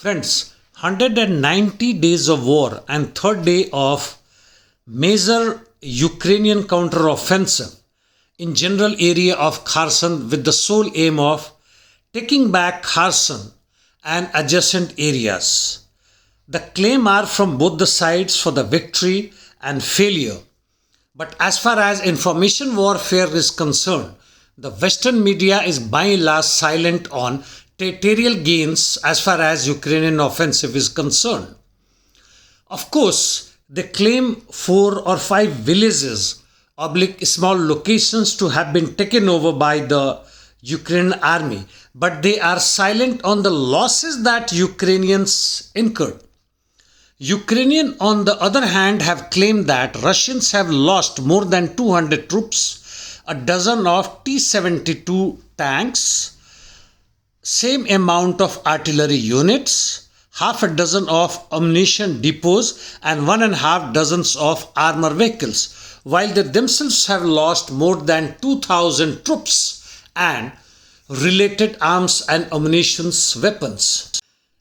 Friends, 190 days of war and third day of major Ukrainian counteroffensive in general area of Kherson with the sole aim of taking back Kherson and adjacent areas. The claim are from both the sides for the victory and failure. But as far as information warfare is concerned, the Western media is by and large silent on territorial gains as far as Ukrainian offensive is concerned. Of course, they claim 4 or 5 villages, small locations to have been taken over by the Ukrainian army, but they are silent on the losses that Ukrainians incurred. Ukrainian, on the other hand, have claimed that Russians have lost more than 200 troops, a dozen of T-72 tanks, same amount of artillery units, half a dozen of ammunition depots and 1.5 dozens of armor vehicles, while they themselves have lost more than 2,000 troops and related arms and ammunition weapons.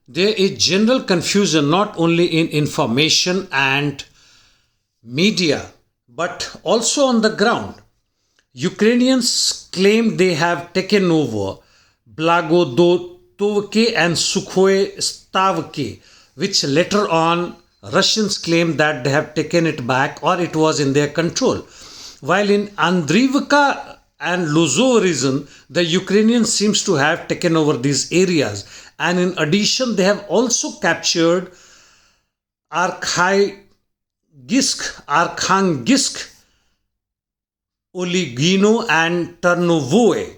There is general confusion not only in information and media but also on the ground. Ukrainians claim they have taken over Blagodatovke and Sukhoi Stavke, which later on Russians claim that they have taken it back or it was in their control. While in Andriivka and Luzov region, the Ukrainians seems to have taken over these areas, and in addition they have also captured Arkhangelsk, Oligino and Tarnovoe.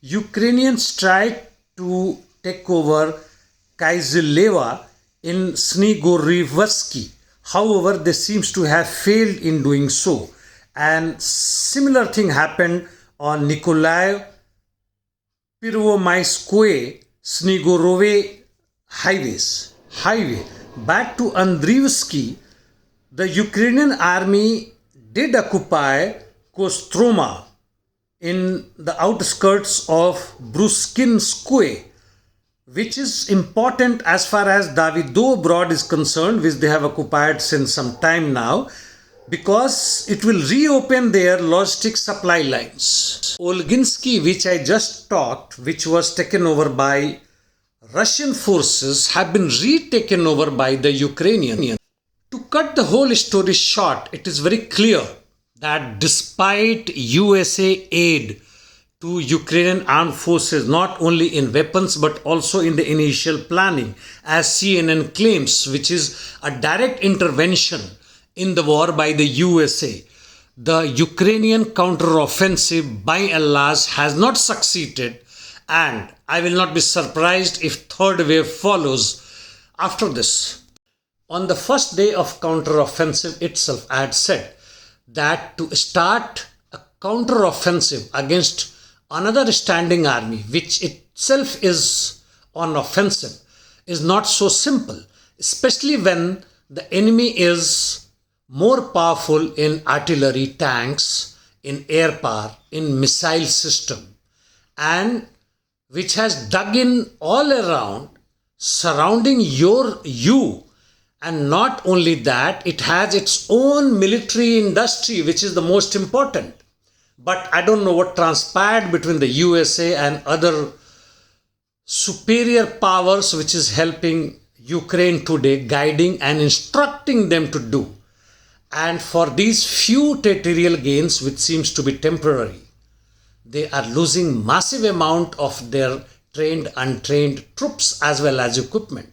Ukrainians tried to take over Kyzyleva in Snegorivsky. However, they seems to have failed in doing so. And similar thing happened on Nikolaev Pervomaiskoye Snegorove highway. Back to Andriivsky, the Ukrainian army did occupy Kostroma in the outskirts of Bruskinskoye, which is important as far as Davidovo Broad is concerned, which they have occupied since some time now, because it will reopen their logistic supply lines. Olginsky, which I just talked, which was taken over by Russian forces, have been retaken over by the Ukrainians. To cut the whole story short, it is very clear that despite USA aid to Ukrainian armed forces, not only in weapons but also in the initial planning, as CNN claims, which is a direct intervention in the war by the USA, the Ukrainian counteroffensive by and large has not succeeded, and I will not be surprised if third wave follows after this. On the first day of counteroffensive itself, I had said that to start a counteroffensive against another standing army, which itself is on offensive, is not so simple, especially when the enemy is more powerful in artillery, tanks, in air power, in missile system, and which has dug in all around surrounding you. And not only that, it has its own military industry, which is the most important. But I don't know what transpired between the USA and other superior powers, which is helping Ukraine today, guiding and instructing them to do. And for these few territorial gains, which seems to be temporary, they are losing massive amount of their trained, untrained troops as well as equipment.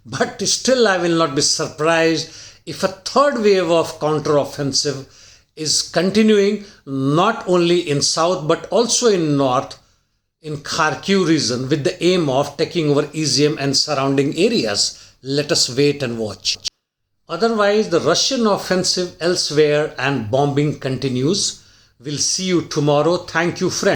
But still, I will not be surprised if a third wave of counteroffensive is continuing not only in south but also in north, in Kharkiv region, with the aim of taking over Izium and surrounding areas. Let us wait and watch. Otherwise, the Russian offensive elsewhere and bombing continues. We'll see you tomorrow. Thank you, friends.